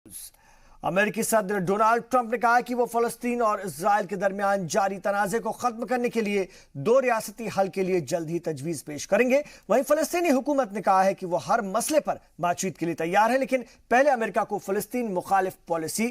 अमेरिकी सदर Donald Trump ने कहा कि वो फलस्तीन और इजराइल के दरमियान जारी तनाज़े को खत्म करने के लिए दो रियासती हल के लिए जल्द ही तजवीज़ पेश करेंगे। वहीं फलस्तीनी हुकूमत ने कहा है कि वो हर मसले पर बातचीत के लिए तैयार है, लेकिन पहले अमेरिका को फलस्तीन मुखालिफ पॉलिसी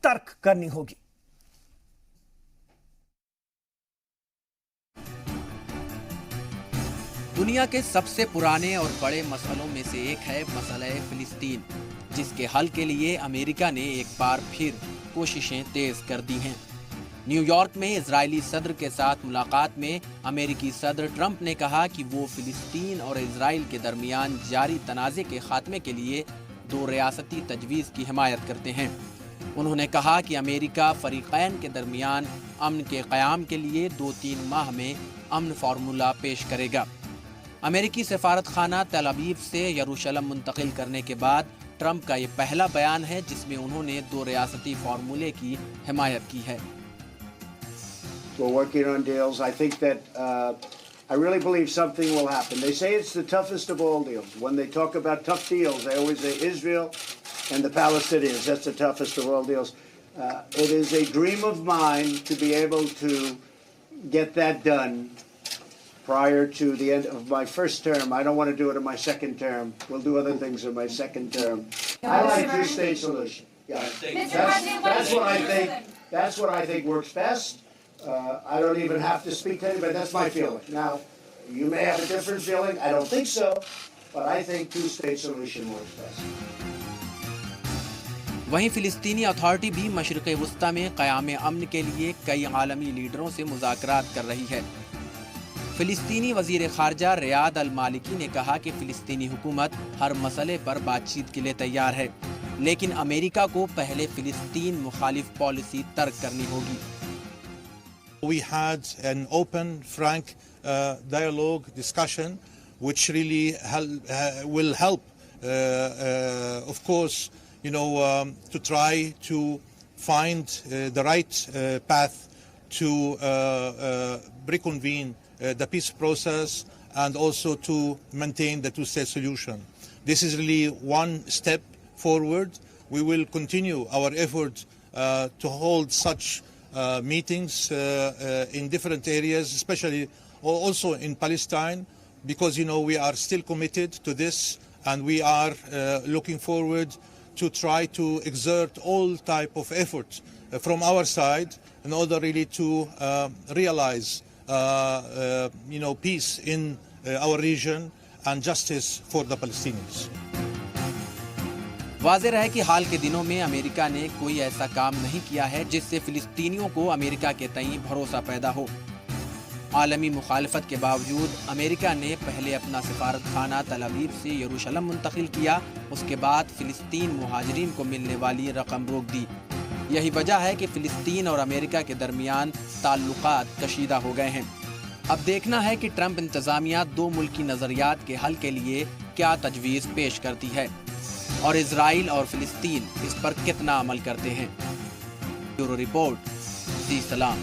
तर्क करनी होगी। दुनिया के सबसे पुराने और बड़े मसलों में से एक है मसला फिलिस्तीन, जिसके हल के लिए अमेरिका ने एक बार फिर कोशिशें तेज कर दी हैं। न्यूयॉर्क में इजरायली सदर के साथ मुलाकात में अमेरिकी सदर ट्रंप ने कहा कि वो फिलिस्तीन और इजराइल के दरमियान जारी तनाज़े के खात्मे के लिए दो रियासती तजवीज़ की हिमायत करते हैं। उन्होंने कहा कि अमेरिका फरीक़ैन के दरमियान अमन के क़याम के लिए 2-3 माह में अमन फार्मूला पेश करेगा। अमेरिकी सफारत खाना तेल अवीव से यरूशलेम मुंतकिल करने के बाद ट्रंप का ये पहला बयान है जिसमें उन्होंने दो रियासती फार्मूले की हिमायत की है। We're working on deals. I think that I really believe something will happen. They say it's the toughest of all deals. When they talk about tough deals, they always say Israel and the Palestinians. That's the toughest of all deals. It is a dream of mine to be able to get that done prior to the end of my first term. I don't want to do it in my second term. We'll do other things in my second term. I like two-state solution. Yeah, that's what I think. That's what I think works best. I don't even have to speak to anybody. That's my feeling. Now, you may have a different feeling. I don't think so, but I think two-state solution works best. वहीं फिलिस्तीनी authority भी मशरिक़ वुस्ता में क़याम अमन के लिए कई आलमी लीडरों से मुज़ाकरात कर रही है। फिलिस्तीनी वज़ीर ख़ारजा रियाद अल मालिकी ने कहा कि फिलिस्तीनी हुकूमत हर मसले पर बातचीत के लिए तैयार है, लेकिन अमेरिका को पहले फिलिस्तीन मुखालिफ पॉलिसी तर्क करनी होगी। We had an open, frank dialogue discussion, which really will help, of course, to try to find the right path to reconvene the peace process and also to maintain the two-state solution. This is really one step forward. We will continue our effort to hold such meetings in different areas, especially also in Palestine, because we are still committed to this, and we are looking forward to try to exert all type of effort from our side in order really to realize peace in our region and justice for the Palestinians. वाज़ेह है कि हाल के दिनों में America ने कोई ऐसा काम नहीं किया है जिससे फिलिस्तीनियों को अमेरिका के तई भरोसा पैदा हो। आलमी मुखालफत के बावजूद अमेरिका ने पहले अपना सफारत खाना तेल अवीव से यरूशलेम मुंतकिल किया, उसके बाद फिलिस्तीन मुहाजिरीन को मिलने वाली रकम रोक दी। यही वजह है कि फिलिस्तीन और अमेरिका के दरमियान ताल्लुकात कशीदा हो गए हैं। अब देखना है कि ट्रंप इंतज़ामिया दो मुल्की नज़रियात के हल के लिए क्या तजवीज़ पेश करती है और इजराइल और फिलिस्तीन इस पर कितना अमल करते हैं। ब्यूरो रिपोर्ट, जी सलाम।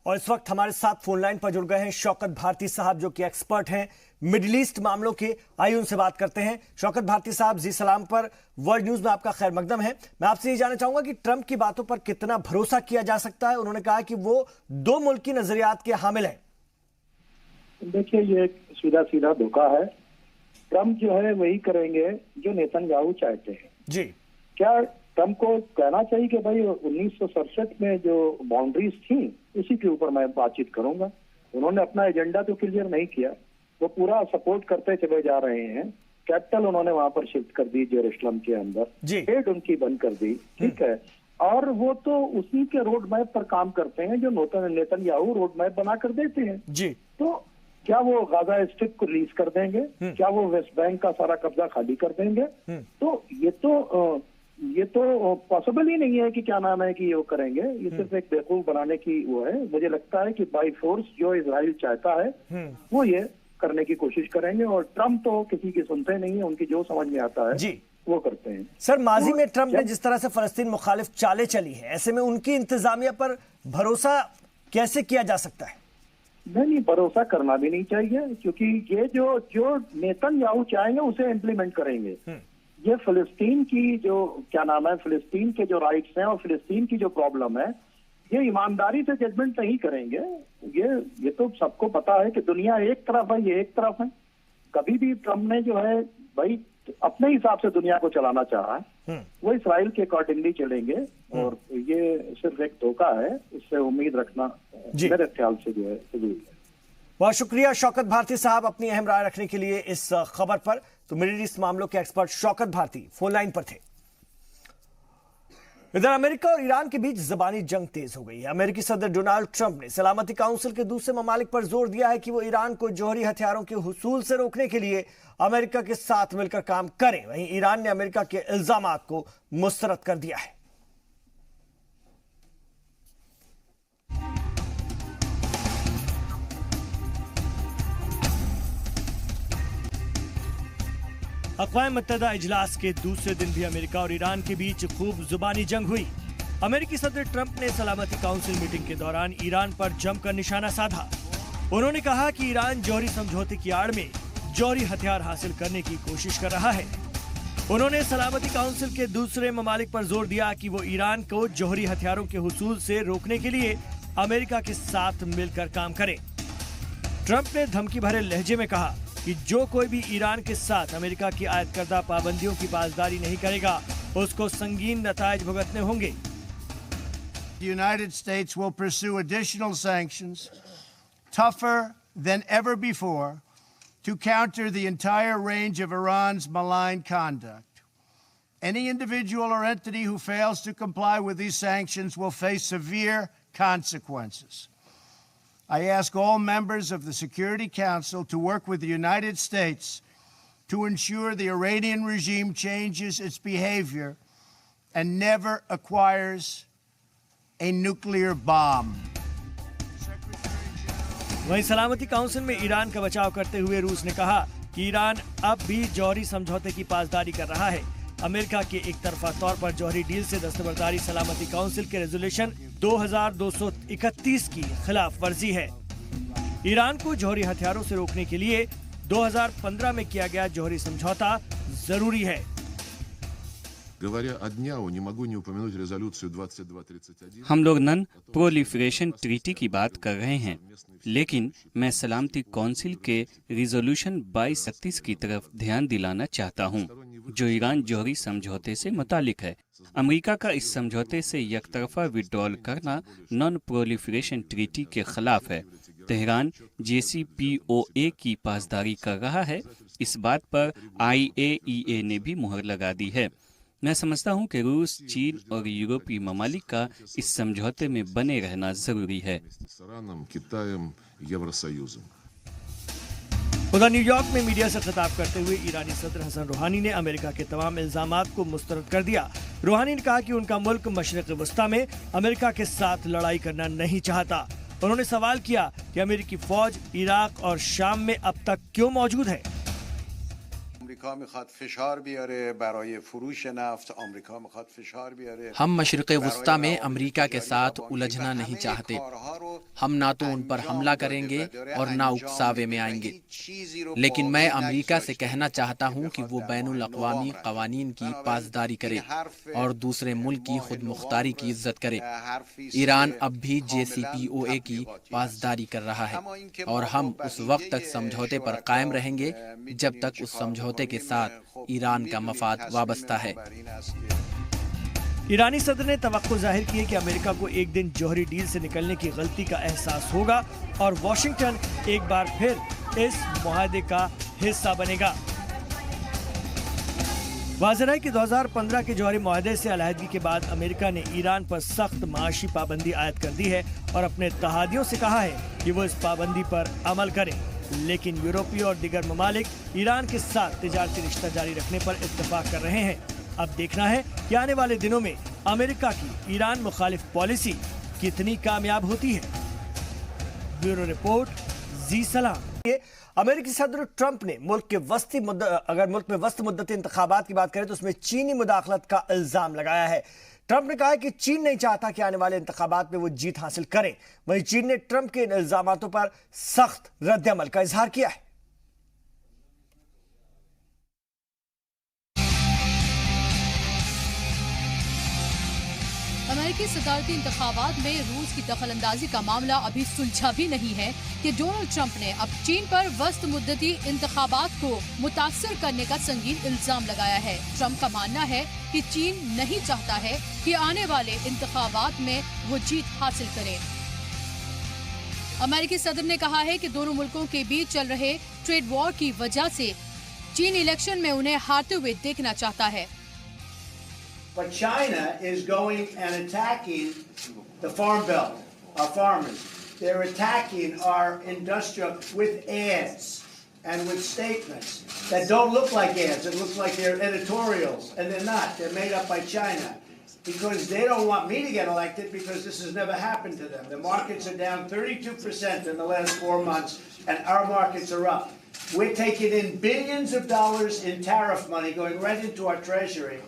और इस वक्त हमारे साथ फोन लाइन पर जुड़ गए हैं शौकत भारती साहब, जो कि एक्सपर्ट हैं मिडिल ईस्ट मामलों के। आइए उनसे बात करते हैं। शौकत भारती साहब, जी सलाम पर वर्ल्ड न्यूज में आपका खैर मकदम है। मैं आपसे ये जानना चाहूंगा कि ट्रंप की बातों पर कितना भरोसा किया जा सकता है। उन्होंने कहा कि वो दो मुल्की नजरियात के हामिल हैं। देखिए, ये सीधा सीधा धोखा है। ट्रंप जो है वही करेंगे जो नेतन्याहू चाहते हैं। जी, क्या ट्रंप को कहना चाहिए कि भाई 1967 में जो बाउंड्रीज थी उसी के ऊपर मैं बातचीत करूंगा? उन्होंने अपना एजेंडा तो क्लियर नहीं किया, वो पूरा सपोर्ट करते चले जा रहे हैं। कैपिटल उन्होंने वहां पर शिफ्ट कर दी जेरूसलम के अंदर, ट्रेड उनकी बंद कर दी, ठीक है। और वो तो उसी के रोड मैप पर काम करते हैं जो नेतन्याहू रोड मैप बना कर देते हैं। जी, तो क्या वो गाजा स्ट्रिप को रिलीज कर देंगे? क्या वो वेस्ट बैंक का सारा कब्जा खाली कर देंगे? तो ये तो पॉसिबल ही नहीं है कि क्या नाम है कि वो करेंगे। ये सिर्फ एक बेवकूफ बनाने की वो है। मुझे लगता है कि बाय फोर्स जो इजराइल चाहता है वो ये करने की कोशिश करेंगे, और ट्रंप तो किसी की सुनते नहीं है, उनकी जो समझ में आता है जी वो करते हैं। सर, माजी में ट्रंप ने जिस तरह से फलस्तीन मुखालिफ चालें चली है, ऐसे में उनकी इंतजामिया पर भरोसा कैसे किया जा सकता है? नहीं, भरोसा करना भी नहीं चाहिए, क्योंकि ये जो नेतन्याहू चाहेंगे उसे इम्प्लीमेंट करेंगे। ये फिलिस्तीन की जो क्या नाम है, फिलिस्तीन के जो राइट्स हैं और फिलिस्तीन की जो प्रॉब्लम है, ये ईमानदारी से जजमेंट नहीं करेंगे। ये तो सबको पता है कि दुनिया एक तरफ है, ये एक तरफ है। कभी भी ट्रम्प ने जो है भाई अपने हिसाब से दुनिया को चलाना चाहा है, वो इसराइल के अकॉर्डिंगली चलेंगे और ये सिर्फ एक धोखा है, इससे उम्मीद रखना मेरे ख्याल से जो है जरूरी है। बहुत शुक्रिया शौकत भारती साहब अपनी अहम राय रखने के लिए इस खबर पर। तो मिडिल ईस्ट मामलों के expert Shaukat Bharti phone line पर थे। इधर अमेरिका और ईरान के बीच जबानी जंग तेज हो गई है। अमेरिकी सदर डोनाल्ड ट्रंप ने सलामती काउंसिल के दूसरे ममालिक पर जोर दिया है कि वो ईरान को जौहरी हथियारों के हुसूल से रोकने के लिए अमेरिका के साथ मिलकर काम करें। वहीं ईरान ने अमेरिका के इल्जामात को मुस्तरद कर दिया है। अक़वाम मुत्तहिदा इजलास के दूसरे दिन भी अमेरिका और ईरान के बीच खूब जुबानी जंग हुई। अमेरिकी सदर ट्रंप ने सलामती काउंसिल मीटिंग के दौरान ईरान पर जमकर निशाना साधा। उन्होंने कहा कि ईरान जौहरी समझौते की आड़ में जौहरी हथियार हासिल करने की कोशिश कर रहा है। उन्होंने सलामती काउंसिल के दूसरे ममालिक पर जोर दिया कि वो ईरान को जौहरी हथियारों के हुसूल से रोकने के लिए अमेरिका के साथ मिलकर काम करें। ट्रंप ने धमकी भरे लहजे में कहा कि जो कोई भी ईरान के साथ अमेरिका की आयत करदा पाबंदियों की पासदारी नहीं करेगा, उसको संगीन नतायज भुगतने होंगे। The United States will pursue additional sanctions, tougher than ever before, to counter the entire range of Iran's malign conduct. Any individual or entity who fails to comply with these sanctions will face severe consequences. I ask all members of the Security Council to work with the United States to ensure the Iranian regime changes its behavior and never acquires a nuclear bomb. वहीं सलामती council में Iran का बचाव करते हुए रूस ने कहा कि ईरान अब भी जौहरी समझौते की पासदारी कर रहा है। अमेरिका के एक तरफा तौर पर जौहरी डील से दस्तबरदारी सलामती काउंसिल के रेजोल्यूशन 2231 की खिलाफ वर्जी है। ईरान को जौहरी हथियारों से रोकने के लिए 2015 में किया गया जौहरी समझौता जरूरी है। हम लोग नन प्रोलिफरेशन ट्रीटी की बात कर रहे हैं, लेकिन मैं सलामती काउंसिल के रिजोल्यूशन 2231 की तरफ ध्यान दिलाना चाहता हूं, जो ईरान जौहरी समझौते से मुतालिक है। अमेरिका का इस समझौते से एकतरफा विड्रॉल करना नॉन प्रोलिफरेशन ट्रीटी के खिलाफ है। तेहरान JCPOA की पासदारी कर रहा है। इस बात पर IAEA ने भी मुहर लगा दी है। मैं समझता हूं कि रूस, चीन और यूरोपीय ममालिक का इस समझौते में बने रहना जरूरी है। उधर न्यूयॉर्क में मीडिया से खिताब करते हुए ईरानी सदर हसन रूहानी ने अमेरिका के तमाम इल्जामात को मुस्तरद कर दिया। रूहानी ने कहा कि उनका मुल्क मशरिक़ वस्ता में अमेरिका के साथ लड़ाई करना नहीं चाहता। उन्होंने सवाल किया कि अमेरिकी फौज इराक और शाम में अब तक क्यों मौजूद है। हम मशरिक़ वस्ता में अमेरिका के साथ उलझना नहीं चाहते। हम ना तो उन पर हमला करेंगे और ना उकसावे में आएंगे, लेकिन मैं अमेरिका से कहना चाहता हूं कि वो बैनुल अक़वामी क़वानीन की पासदारी करे और दूसरे मुल्क की खुद मुख्तारी की इज्जत करे। ईरान अब भी JCPOA की पासदारी कर रहा है और हम उस वक्त तक समझौते पर कायम रहेंगे जब तक उस समझौते के साथ ईरान का मफाद वाबस्ता है। ईरानी सदर ने तवक्को जाहिर की है कि अमेरिका को एक दिन जौहरी डील से निकलने की गलती का एहसास होगा और वॉशिंगटन एक बार फिर इस मुआहदे का हिस्सा बनेगा। वाज़ेह है कि 2015 के जौहरी मुआहदे से अलहदगी के बाद अमेरिका ने ईरान पर सख्त माशी पाबंदी आयद कर दी है और अपने तहादियों से कहा है कि वो इस पाबंदी पर अमल करें। लेकिन यूरोपीय और दीगर ममालिक ईरान के साथ तिजारती रिश्ता जारी रखने पर इत्तेफाक कर रहे हैं। अब देखना है कि आने वाले दिनों में अमेरिका की ईरान मुखालिफ पॉलिसी कितनी कामयाब होती है। ब्यूरो रिपोर्ट, जी सलाम। अमेरिकी सदर ट्रंप ने अगर मुल्क में वस्त मुद्दती इंतखाबात की बात करें तो उसमें चीनी मुदाखलत का इल्जाम लगाया है। ट्रंप ने कहा है कि चीन नहीं चाहता कि आने वाले इंतखाबात में वो जीत हासिल करे। वहीं चीन ने ट्रंप के इन इल्जामातों पर सख्त रद्द-ए-अमल का इजहार किया है। अमेरिकी सदारती इंतखाबात में रूस की दखलंदाजी का मामला अभी सुलझा भी नहीं है कि डोनाल्ड ट्रंप ने अब चीन पर वस्त मुद्दती इंतखाबात को मुतासर करने का संगीन इल्जाम लगाया है। ट्रंप का मानना है कि चीन नहीं चाहता है कि आने वाले इंतखाबात में वो जीत हासिल करे। अमेरिकी सदर ने कहा है कि दोनों मुल्कों के बीच चल रहे ट्रेड वॉर की वजह से चीन इलेक्शन में उन्हें हारते हुए देखना चाहता है। But China is going and attacking the farm belt, our farmers. They're attacking our industrial with ads and with statements that don't look like ads. It looks like they're editorials, and they're not. They're made up by China because they don't want me to get elected because this has never happened to them. The markets are down 32% in the last 4 months, and our markets are up. We're taking in billions of dollars in tariff money going right into our treasury.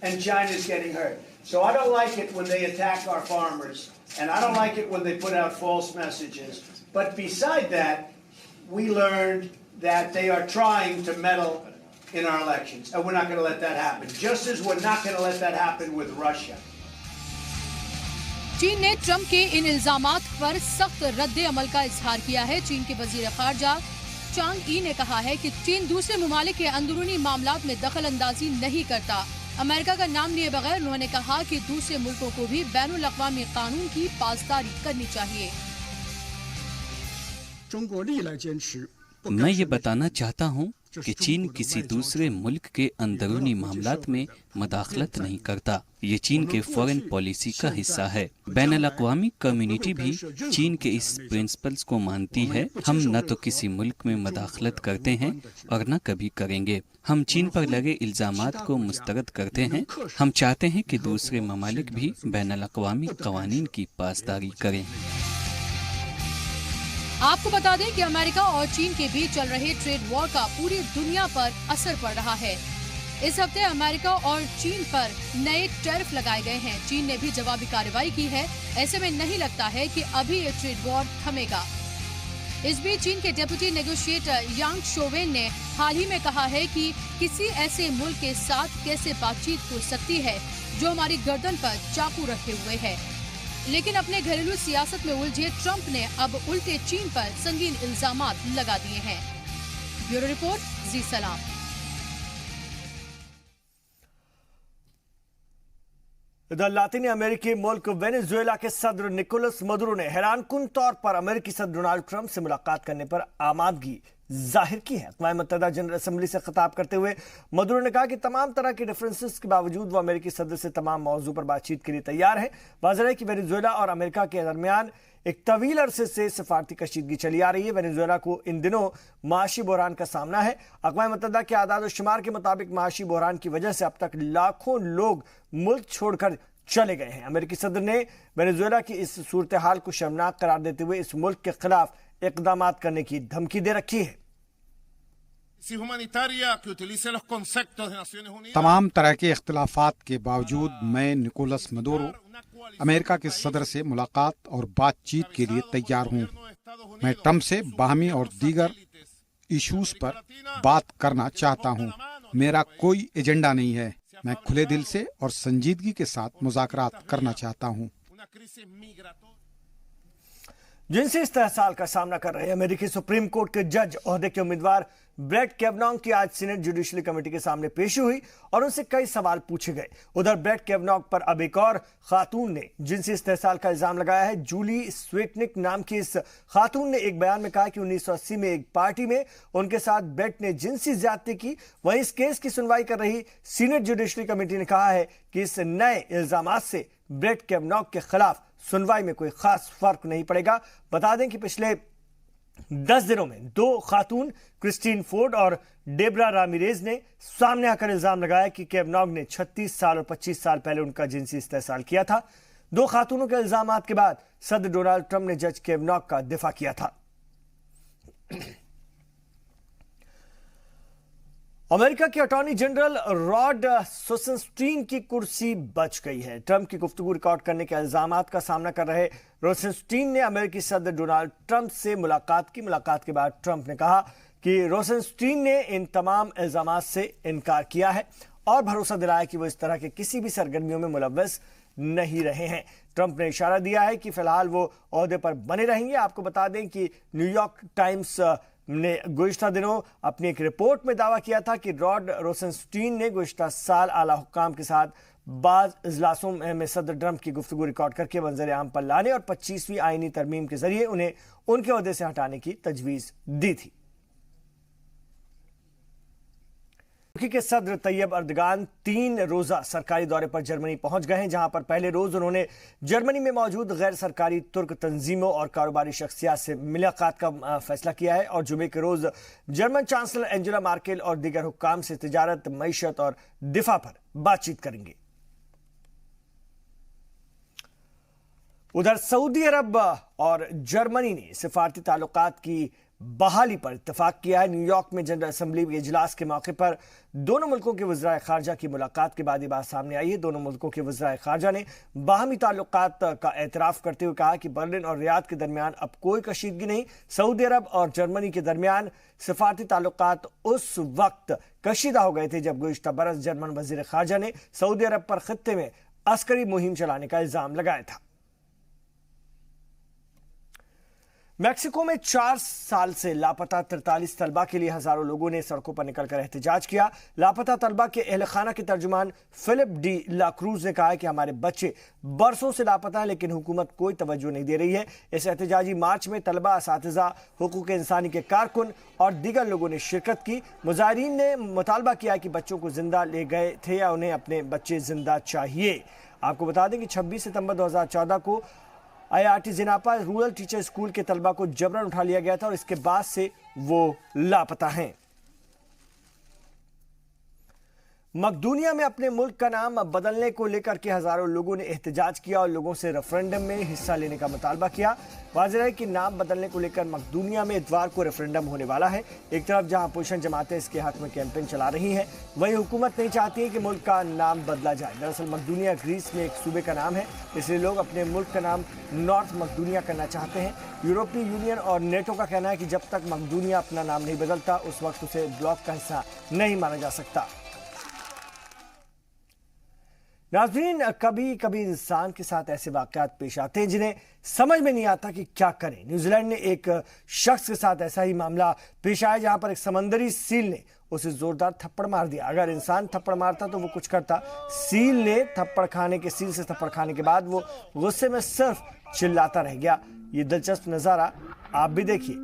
And China's getting hurt. So I don't like it when they attack our farmers, and I don't like it when they put out false messages. But beside that, we learned that they are trying to meddle in our elections, and we're not going to let that happen. Just as we're not going to let that happen with Russia. चीन ने Trump के इन इल्जामात पर सख्त रद्द अमल का इजहार किया है। चीन के वजीर खारजा चांग ई ने कहा है कि चीन दूसरे ममालिक के अंदरूनी मामलात में दखल अंदाजी नहीं करता। अमेरिका का नाम लिए बगैर उन्होंने कहा कि दूसरे मुल्कों को भी बैनुल अक़वामी कानून की पासदारी करनी चाहिए। मैं ये बताना चाहता हूँ कि चीन किसी दूसरे मुल्क के अंदरूनी मामलात में मदाखलत नहीं करता। ये चीन के फॉरेन पॉलिसी का हिस्सा है। बैनुल अक़वामी कम्युनिटी भी चीन के इस प्रिंसिपल्स को मानती है। हम न तो किसी मुल्क में मदाखलत करते हैं और न कभी करेंगे। हम चीन पर लगे इल्जामात को मुस्तरद करते हैं। हम चाहते हैं कि दूसरे ममालिक भी बैनुल अक़वामी क़वानीन की पासदारी करें। आपको बता दें कि अमेरिका और चीन के बीच चल रहे ट्रेड वॉर का पूरी दुनिया पर असर पड़ रहा है। इस हफ्ते अमेरिका और चीन पर नए टैरिफ लगाए गए हैं। चीन ने भी जवाबी कार्रवाई की है। ऐसे में नहीं लगता है कि अभी ये ट्रेड वॉर थमेगा। इस बीच चीन के डेप्यूटी नेगोशिएटर यांग शोवेन ने हाल ही में कहा है कि किसी ऐसे मुल्क के साथ कैसे बातचीत हो सकती है जो हमारी गर्दन पर चाकू रखे हुए है। लेकिन अपने घरेलू सियासत में उलझे ट्रंप ने अब उल्टे चीन पर संगीन इल्जामात लगा दिए हैं। ब्यूरो रिपोर्ट, जी सलाम। इधर लातीनी अमेरिकी मुल्क वेनेजुएला के सदर निकोलस मदुरो ने हैरानकुन तौर पर अमेरिकी सदर डोनाल्ड ट्रंप से मुलाकात करने पर आमादगी जाहिर की है। अक़वाम मुत्तहिदा जनरल असेंबली से खिताब करते हुए मदुरो ने कहा कि तमाम तरह के डिफरेंसेस के बावजूद वो अमेरिकी सदर से तमाम मौजू पर बातचीत के लिए तैयार है। वाज़ेह है कि वेनेजुएला और अमेरिका के दरमियान एक तवील अरसे से सफारती कशीदगी चली आ रही है। वेनेजुएला को इन दिनों माशी बहरान का सामना है। अक़वाम मुत्तहिदा के आदाद और शुमार के मुताबिक माशी बहरान की वजह से अब तक लाखों लोग मुल्क छोड़कर चले गए हैं। अमेरिकी सदर ने वेनेजुएला की इस सूरत हाल को शर्मनाक करार देते हुए इस मुल्क के खिलाफ इक़दामात करने की धमकी दे रखी है। तमाम तरह के इख्तिलाफात के बावजूद मैं निकोलस मदुरो अमेरिका के सदर से मुलाकात और बातचीत के लिए तैयार हूँ। मैं ट्रंप से बाहमी और दीगर इशूज पर बात करना चाहता हूँ। मेरा कोई एजेंडा नहीं है। मैं खुले दिल से और संजीदगी के साथ मुज़ाकरात करना चाहता हूँ। जिनसी इस्तेहसाल का सामना कर रहे अमेरिकी सुप्रीम कोर्ट के जज ओहदे के उम्मीदवार ब्रेट कैवनॉग की आज सीनेट जुडिशरी कमेटी के सामने पेशी हुई और उनसे कई सवाल पूछे गए। उधर ब्रेट कैवनॉग पर अब एक और खातून ने जिनसी इस्तेहसाल का इल्जाम लगाया है। जूली स्वेटनिक नाम की इस खातून ने एक बयान में कहा कि 1980 में एक पार्टी में उनके साथ ब्रेट ने जिनसी ज्यादती की। वहीं इस केस की सुनवाई कर रही सीनेट जुडिशरी कमेटी ने कहा है कि इस नए इल्जामात से ब्रेट कैवनॉग के खिलाफ सुनवाई में कोई खास फर्क नहीं पड़ेगा। बता दें कि पिछले 10 दिनों में 2 खातून क्रिस्टीन फोर्ड और डेब्रा रामिरेज ने सामने आकर इल्जाम लगाया कि कैवनॉग ने 36 साल और 25 साल पहले उनका जिनसी इस्तेहसाल किया था। 2 खातूनों के इल्जामात के बाद सदर डोनाल्ड ट्रंप ने जज कैवनॉग का दिफा किया था। अमेरिका के अटॉर्नी जनरल रॉड रोसेनस्टीन की कुर्सी बच गई है। ट्रंप की गुफ्तगू रिकॉर्ड करने के इल्जामात का सामना कर रहे रोसेनस्टीन ने अमेरिकी सदर डोनाल्ड ट्रंप से मुलाकात की। मुलाकात के बाद ट्रंप ने कहा कि रोसेनस्टीन ने इन तमाम इल्जामात से इनकार किया है और भरोसा दिलाया कि वो इस तरह के किसी भी सरगर्मियों में मुलव्वस नहीं रहे हैं। ट्रंप ने इशारा दिया है कि फिलहाल वो ओहदे पर बने रहेंगे। आपको बता दें कि न्यूयॉर्क टाइम्स ने गुज़िश्ता दिनों अपनी एक रिपोर्ट में दावा किया था कि रॉड रोसेनस्टीन ने गुज़िश्ता साल आला हुक्काम के साथ बाज इजलासों में सदर ट्रंप की गुफ्तगू रिकॉर्ड करके मंजर आम पर लाने और 25वीं आईनी तरमीम के जरिए उन्हें उनके ओहदे से हटाने की तजवीज दी थी। तुर्की के सदर तैयब अर्दगान 3 रोजा सरकारी दौरे पर जर्मनी पहुंच गए हैं, जहां पर पहले रोज उन्होंने जर्मनी में मौजूद गैर सरकारी तुर्क तंजीमों और कारोबारी शख्सियात से मुलाकात का फैसला किया है और जुमे के रोज जर्मन चांसलर एंजेला मार्केल और दीगर हुक्काम से तिजारत, मईशत और दिफा पर बातचीत करेंगे। उधर सऊदी अरब और जर्मनी ने सिफारती ताल्लुकात की बहाली पर इत्तेफाक किया है। न्यूयॉर्क में जनरल असेंबली के इजलास के मौके पर दोनों मुल्कों के वज़राए खारजा की मुलाकात के बाद ये बात सामने आई है। दोनों मुल्कों के वज़राए खारजा ने बाहमी ताल्लुकात का एतराफ़ करते हुए कहा कि बर्लिन और रियाद के दरमियान अब कोई कशीदगी नहीं। सऊदी अरब और जर्मनी के दरमियान सिफारती ताल्लुकात उस वक्त कशीदा हो गए थे जब गुज़िश्ता बरस जर्मन वज़ीर खारजा ने सऊदी अरब पर खित्ते में अस्करी मुहिम चलाने का इल्जाम लगाया था। मैक्सिको में 4 साल से लापता 43 तलबा के लिए हजारों लोगों ने सड़कों पर निकलकर एहतजाज किया। लापता तलबा के अहल खाना के तर्जुमान फिलिप डी ला क्रूज ने कहा कि हमारे बच्चे बरसों से लापता हैं लेकिन हुकूमत कोई तवज्जो नहीं दे रही है। इस एहतजाजी मार्च में तलबा, असातिज़ा, हुकूक इंसानी के कारकुन और दीगर लोगों ने शिरकत की। मुजाहिरीन ने मुतालबा किया कि बच्चों को जिंदा ले गए थे या उन्हें अपने बच्चे जिंदा चाहिए। आपको बता दें कि 26 सितंबर 2014 को IRT जिनापा रूरल टीचर स्कूल के तलबा को जबरन उठा लिया गया था और इसके बाद से वो लापता हैं। मकदूनिया में अपने मुल्क का नाम बदलने को लेकर के हजारों लोगों ने एहतजाज किया और लोगों से रेफरेंडम में हिस्सा लेने का मुतालबा किया। वाज़ेह है कि नाम बदलने को लेकर मकदूनिया में इतवार को रेफरेंडम होने वाला है। एक तरफ जहां अपोजिशन जमातें इसके हक में कैंपेन चला रही हैं, वहीं हुकूमत नहीं चाहती है कि मुल्क का नाम बदला जाए। दरअसल मकदूनिया ग्रीस में एक सूबे का नाम है, इसलिए लोग अपने मुल्क का नाम नॉर्थ मकदूनिया करना चाहते हैं। यूरोपीय यूनियन और नेटो का कहना है कि जब तक मकदूनिया अपना नाम नहीं बदलता उस वक्त उसे ब्लॉक का हिस्सा नहीं माना जा सकता। नाज़रीन, कभी कभी इंसान के साथ ऐसे वाक़यात पेश आते हैं जिन्हें समझ में नहीं आता कि क्या करें। न्यूजीलैंड ने एक शख्स के साथ ऐसा ही मामला पेश आया जहां पर एक समंदरी सील ने उसे जोरदार थप्पड़ मार दिया। अगर इंसान थप्पड़ मारता तो वो कुछ करता, सील ने सील से थप्पड़ खाने के बाद वो गुस्से में सिर्फ चिल्लाता रह गया। ये दिलचस्प नज़ारा आप भी देखिए।